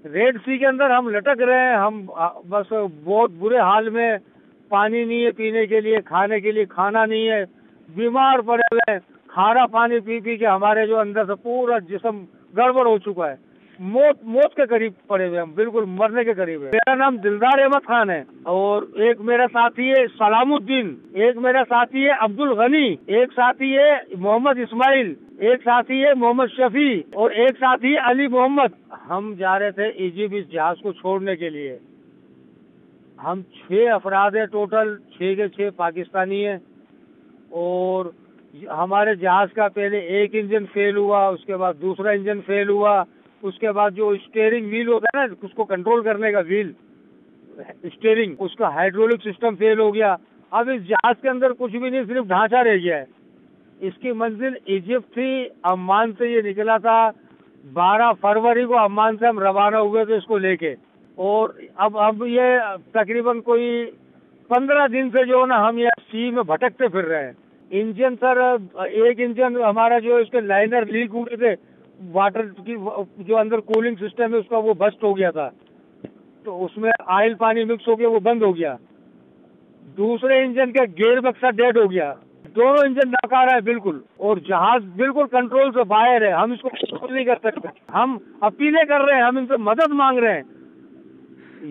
Red सी के अंदर हम लटक रहे हैं। हम बस बहुत बुरे हाल में, पानी नहीं है पीने के लिए, खाने के लिए खाना नहीं है, बीमार पड़े हुए हैं। खारा पानी पी पी के हमारे जो अंदर से पूरा जिस्म गड़बड़ हो चुका है। मौत मौत के करीब पड़े हुए हम, बिल्कुल मरने के करीब है। मेरा नाम दिलदार अहमद खान है और एक मेरा साथी है सलामुद्दीन, एक मेरा साथी है अब्दुल गनी, एक साथी है मोहम्मद इस्माइल, एक साथी है मोहम्मद शफी और एक साथी है अली मोहम्मद। हम जा रहे थे इजिप्ट इस जहाज को छोड़ने के लिए। हम 6 अफराद है टोटल, 6 के 6 पाकिस्तानी है। और हमारे जहाज का पहले एक इंजन फेल हुआ, उसके बाद दूसरा इंजन फेल हुआ, उसके बाद जो स्टीयरिंग व्हील होता है ना, उसको कंट्रोल करने का व्हील स्टीयरिंग, उसका हाइड्रोलिक सिस्टम फेल हो गया। अब इस जहाज के अंदर कुछ भी नहीं, सिर्फ ढांचा रह गया है। इसकी मंजिल इजिप्ट थी, अम्मान से ये निकला था। 12 फरवरी को अम्मान से हम रवाना हुए थे इसको लेके। और अब ये तकरीबन कोई 15 दिन से जो ना हम ये सी में भटकते फिर रहे हैं। इंजन सर, एक इंजन हमारा जो इसके लाइनर लीक हुए थे, वाटर की जो अंदर कूलिंग सिस्टम है उसका, वो बस्ट हो गया था, तो उसमें ऑयल पानी मिक्स हो गया, वो बंद हो गया। दूसरे इंजन का गियर बक्सा डेड हो गया। दोनों इंजन नाकारा है बिल्कुल, और जहाज बिल्कुल कंट्रोल से बाहर है। हम इसको कंट्रोल नहीं कर सकते। हम अपीलें कर रहे हैं, हम इनसे मदद मांग रहे हैं।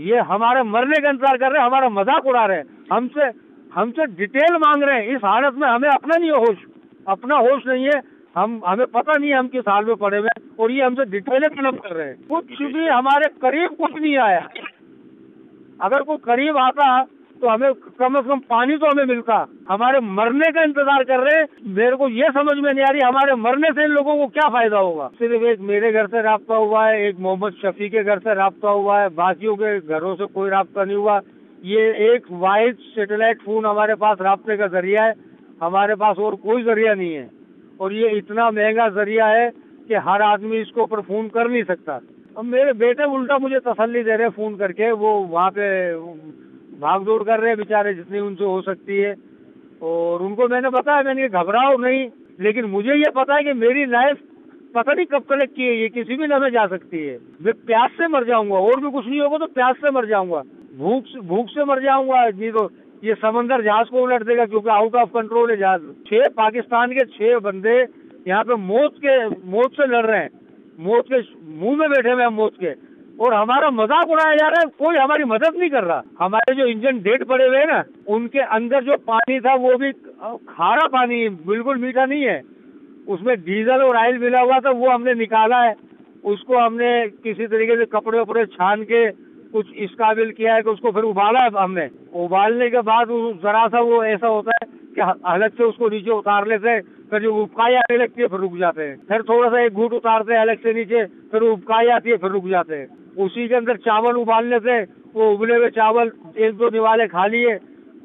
ये हमारे मरने का इंतजार कर रहे हैं, हमारा मजाक उड़ा रहे हैं। हमसे डिटेल मांग रहे हैं। इस हालत में हमें अपना नहीं होश, अपना होश नहीं है। हमें पता नहीं है हम किस हाल में पड़े हुए, और ये हमसे डिटेलें तलब कर रहे हैं। कुछ भी हमारे करीब कुछ नहीं आया। अगर कोई करीब आता तो हमें कम से कम पानी तो हमें मिलता। हमारे मरने का इंतजार कर रहे हैं। मेरे को ये समझ में नहीं आ रही हमारे मरने से इन लोगों को क्या फायदा होगा। सिर्फ एक मेरे घर से राब्ता हुआ है, एक मोहम्मद शफी के घर से राब्ता हुआ है, बाकियों के घरों से कोई राब्ता नहीं हुआ। ये एक वाइड सैटेलाइट फोन हमारे पास राब्ते का जरिया है। हमारे पास और कोई जरिया नहीं है, और ये इतना महंगा जरिया है कि हर आदमी इसको ऊपर फोन कर नहीं सकता। अब मेरे बेटे उल्टा मुझे तसल्ली दे रहे फोन करके, वो वहाँ पे भाग दौड़ कर रहे हैं बेचारे जितनी उनसे हो सकती है। और उनको मैंने बताया, मैंने घबराओ नहीं, लेकिन मुझे ये पता है कि मेरी लाइफ पता नहीं कब कलेक्ट की है, ये किसी भी लम्हे जा सकती है। मैं प्यास से मर जाऊंगा, और भी कुछ नहीं होगा तो प्यास से मर जाऊंगा, भूख से मर जाऊंगा। नहीं तो ये समंदर जहाज को उलट देगा, क्योंकि आउट ऑफ कंट्रोल है जहाज। 6 पाकिस्तान के 6 बंदे यहाँ पे मौत से लड़ रहे हैं, मौत के मुंह में बैठे हुए हैं मौत के, और हमारा मजाक उड़ाया जा रहा है। कोई हमारी मदद नहीं कर रहा। हमारे जो इंजन डेड पड़े हुए हैं ना, उनके अंदर जो पानी था वो भी खारा पानी है, बिल्कुल मीठा नहीं है। उसमें डीजल और ऑयल मिला हुआ था, वो हमने निकाला है। उसको हमने किसी तरीके से कपड़े वपड़े छान के कुछ इस काबिल किया है कि उसको फिर उबाला है हमने। उबालने के बाद जरा सा वो ऐसा होता है कि अलग से उसको नीचे उतार लेते हैं, फिर जो उबकाई आने लगती है फिर रुक जाते हैं। फिर थोड़ा सा एक घूंट उतारते हैं अलग से नीचे, फिर उबकाई आती है फिर रुक जाते हैं। उसी के अंदर चावल उबाल लेते हैं, वो उबले हुए चावल 1-2 निवाले खा लिए,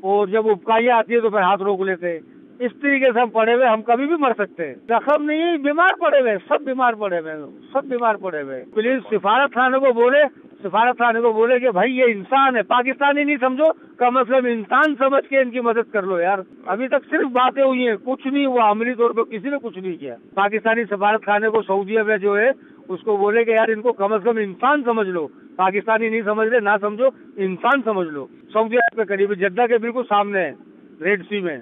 और जब उबकाई आती है तो फिर हाथ रोक लेते हैं। इस तरीके से हम पड़े हुए, हम कभी भी मर सकते हैं। जख्म नहीं, बीमार पड़े हुए, सब बीमार पड़े हुए, सब बीमार पड़े हुए। प्लीज सिफारत खाने को बोले कि भाई ये इंसान है, पाकिस्तानी नहीं समझो, कम से कम इंसान समझ के इनकी मदद कर लो यार। अभी तक सिर्फ बातें हुई हैं, कुछ नहीं हुआ, अमली तौर पर किसी ने कुछ नहीं किया। पाकिस्तानी सिफारत खाने को सऊदीया में जो है उसको बोले कि यार इनको कम से कम इंसान समझ लो, पाकिस्तानी नहीं समझ रहे, ना समझो, इंसान समझ लो। सऊदी अरब के करीब जद्दा के बिल्कुल सामने है, रेड सी में।